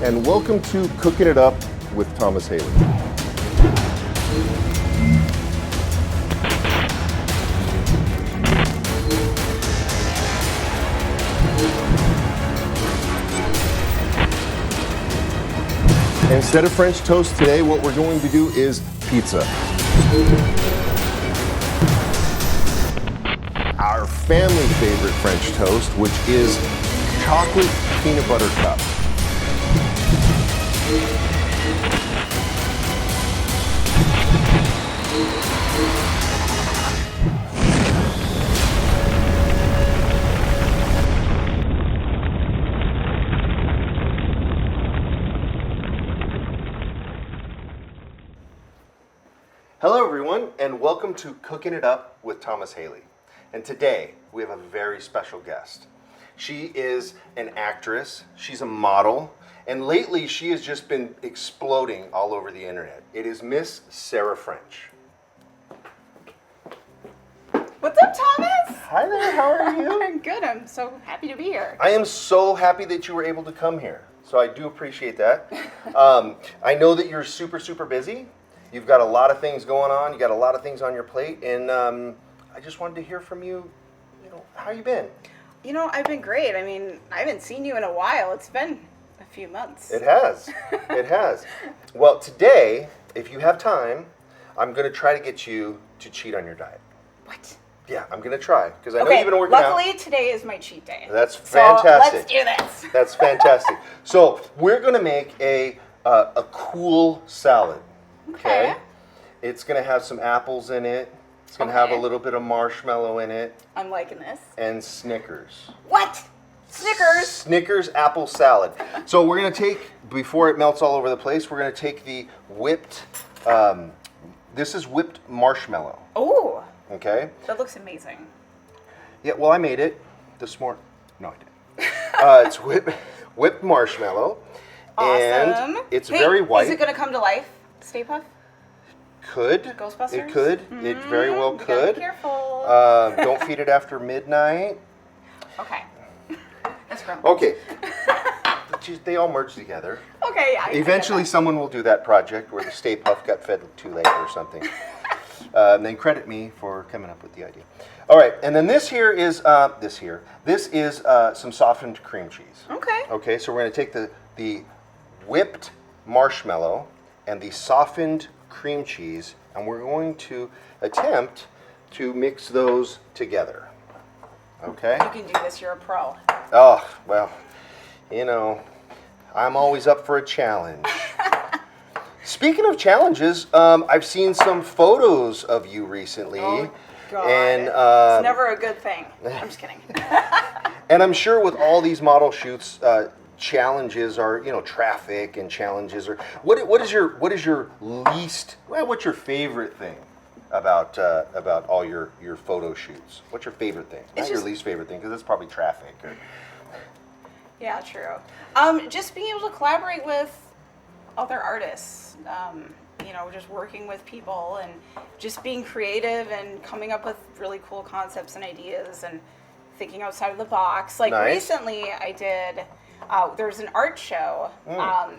and welcome to Cooking It Up with Thomas Haley. Instead of French toast today, what we're going to do is pizza. Our family favorite French toast, which is chocolate peanut butter cup. Hello everyone, and welcome to Cooking It Up with Thomas Haley. And today, we have a very special guest. She is an actress, she's a model, and lately she has just been exploding all over the internet. It is Miss Sarah French. What's up, Thomas? Hi there, how are you? I'm good, I'm so happy to be here. I am so happy that you were able to come here, so I do appreciate that. I know that you're super busy. You've got a lot of things going on. You got a lot of things on your plate, and I just wanted to hear from you. You know, how you been? You know, I've been great. I mean, I haven't seen you in a while. It's been a few months. It has. It has. Well, today, if you have time, I'm going to try to get you to cheat on your diet. What? Yeah, I'm going to try because I know you've been working out. Luckily, today is my cheat day. That's fantastic. So let's do this. That's fantastic. So we're going to make a cool salad. Okay. It's going to have some apples in it. It's going to have a little bit of marshmallow in it. I'm liking this. And Snickers. What? Snickers? Snickers apple salad. So we're going to take, before it melts all over the place, we're going to take the whipped, this is whipped marshmallow. Oh. Okay. That looks amazing. Yeah, well, I made it this morning. No, I didn't. It's whipped marshmallow. Awesome. And it's very white. Is it going to come to life? Stay Puft? Could. Ghostbusters? It could. It very well could. Be careful. Don't feed it after midnight. Okay. That's gross. Okay. They all merge together. Okay, yeah. Eventually someone will do that project where the Stay Puft got fed too late or something. And then credit me for coming up with the idea. All right, and then this is some softened cream cheese. Okay. Okay, so we're going to take the whipped marshmallow and the softened cream cheese, and we're going to attempt to mix those together. Okay? You can do this, you're a pro. Oh, well, you know, I'm always up for a challenge. Speaking of challenges, I've seen some photos of you recently. Oh, God. And, it's never a good thing. I'm just kidding. And I'm sure with all these model shoots, challenges are, you know, traffic and challenges are. What's your favorite thing about all your photo shoots? What's your favorite thing? Not your least favorite thing, because it's probably traffic. Or... Yeah, true. Just being able to collaborate with other artists. You know, just working with people and just being creative and coming up with really cool concepts and ideas and thinking outside of the box. Like recently, I did. There's an art show.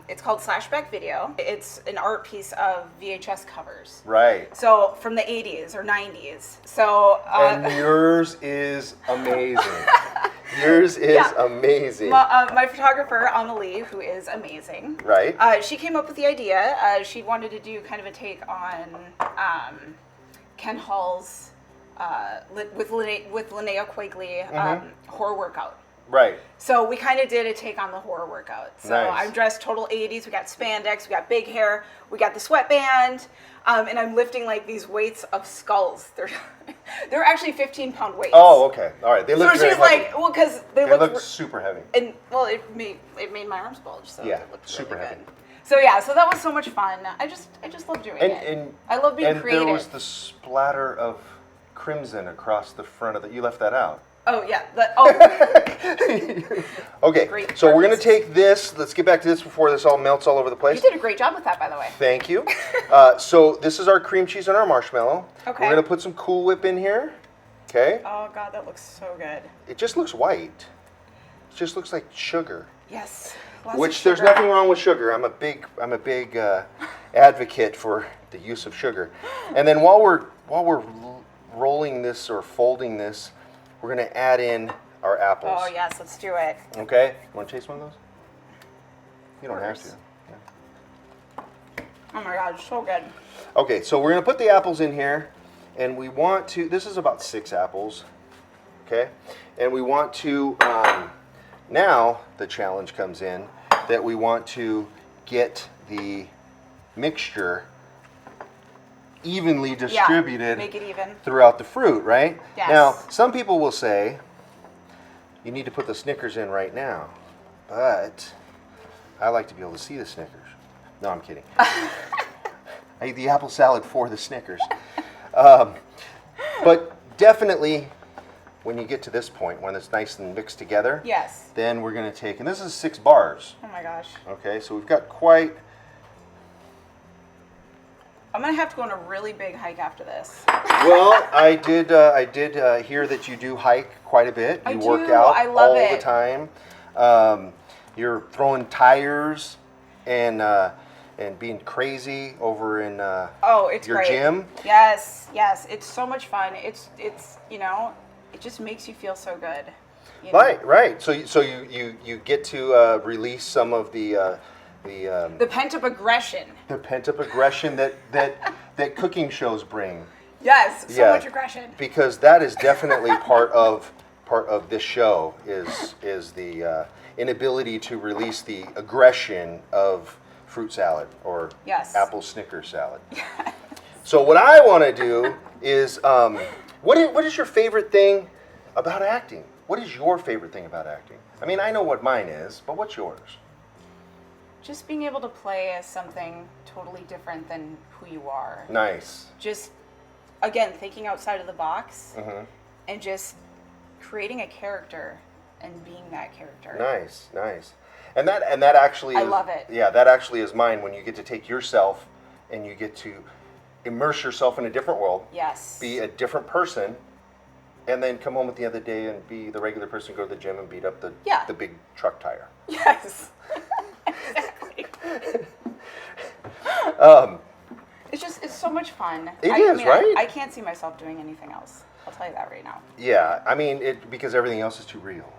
It's called Beck Video. It's an art piece of VHS covers. Right. So from the 80s or 90s. So. And yours is amazing. Yours is amazing. My photographer, Amelie, who is amazing. Right. She came up with the idea. She wanted to do kind of a take on Ken Hall's with Linnea Quigley horror workout. Right. So we kind of did a take on the horror workout. So I'm dressed total 80s. We got spandex. We got big hair. We got the sweatband. And I'm lifting like these weights of skulls. They're actually 15-pound weights. Oh, okay. All right. They look very heavy. So she's like, well, because they look super heavy. And well, it made my arms bulge. So yeah, it looked super really heavy. Good. So yeah, so that was so much fun. I just love doing it. And I love being creative. And there was the splatter of crimson across the front of you left that out. Oh yeah. Okay. Great so we're gonna take this. Let's get back to this before this all melts all over the place. You did a great job with that, by the way. Thank you. So this is our cream cheese and our marshmallow. Okay. We're gonna put some Cool Whip in here. Okay. Oh God, that looks so good. It just looks white. It just looks like sugar. Yes. Lots Which of there's sugar. nothing wrong with sugar. I'm a big advocate for the use of sugar. And then while we're rolling this or folding this, we're gonna add in our apples. Oh yes, let's do it. Okay. Want to taste one of those? You don't have to. course. Yeah. Oh my god, so good. Okay, so we're gonna put the apples in here, and we want to. This is about 6 apples. Okay, and we want to. Now the challenge comes in that we want to get the mixture evenly distributed make it even. throughout the fruit, right? Yes. Now, some people will say you need to put the Snickers in right now, but I like to be able to see the Snickers. No, I'm kidding. I eat the apple salad for the Snickers. But definitely, when you get to this point, when it's nice and mixed together, Yes. then we're going to take, and this is 6 bars. Oh my gosh. Okay, so we've got quite. I'm gonna have to go on a really big hike after this. Well, I did hear that you do hike quite a bit. You work do. out I love all it. the time. You're throwing tires and being crazy over in Oh, it's your great. gym. Yes, yes. It's so much fun. It's you know, it just makes you feel so good. You know? Right. So you get to release some of the pent-up aggression. the pent-up aggression that cooking shows bring. Yes, so much aggression. Because that is definitely part of this show is the inability to release the aggression of fruit salad or Yes. apple Snicker salad. So what I want to do is what is your favorite thing about acting? What is your favorite thing about acting? I mean, I know what mine is, but what's yours? Just being able to play as something totally different than who you are. Nice. Just, again, thinking outside of the box Mm-hmm. and just creating a character and being that character. Nice. And that actually I is, love it. Yeah, that actually is mine when you get to take yourself and you get to immerse yourself in a different world, Yes. be a different person, and then come home at the end of the day and be the regular person, go to the gym and beat up the big truck tire. Yes. Exactly. It's so much fun. It is, right? I can't see myself doing anything else. I'll tell you that right now. Yeah, I mean, because everything else is too real.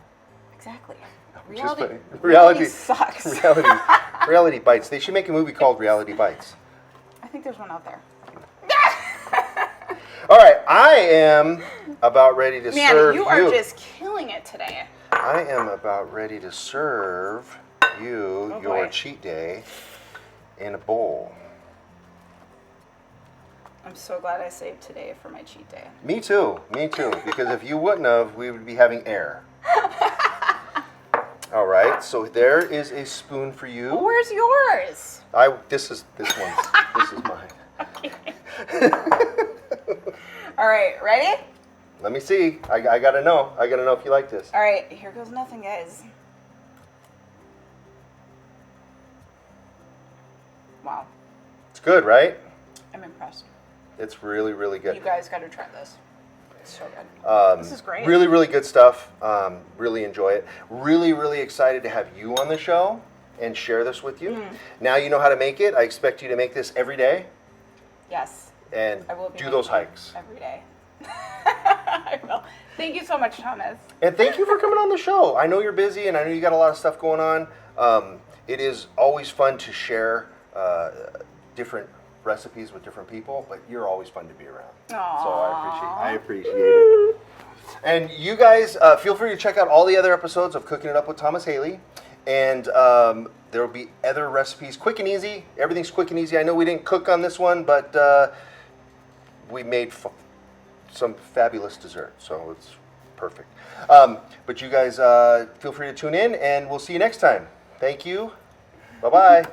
Exactly. Just Reality, like- reality sucks. Reality bites. They should make a movie called Reality Bites. I think there's one out there. All right, I am about ready to Man, serve you are just killing it today. I am about ready to serve you your boy. cheat day in a bowl. I'm so glad I saved today for my cheat day. Me too, because if you wouldn't have, we would be having air. All right, so there is a spoon for you. Where's yours? This is mine. All right, ready? Let me see. I gotta know. I gotta know if you like this. All right, here goes nothing, guys. Wow, It's good, right? I'm impressed. It's really, really good. You guys got to try this. It's so good. This is great. Really, really good stuff. Really enjoy it. Really, really excited to have you on the show and share this with you. Now you know how to make it. I expect you to make this every day Yes, and I will be do those making it hikes. every day. I will. Thank you so much, Thomas. And thank you for coming on the show. I know you're busy and I know you got a lot of stuff going on. It is always fun to share different recipes with different people, but you're always fun to be around. Aww. So I appreciate it. And you guys, feel free to check out all the other episodes of Cooking It Up with Thomas Haley. And there will be other recipes, quick and easy. Everything's quick and easy. I know we didn't cook on this one, but we made some fabulous dessert, so it's perfect. But you guys feel free to tune in, and we'll see you next time. Thank you. Bye-bye.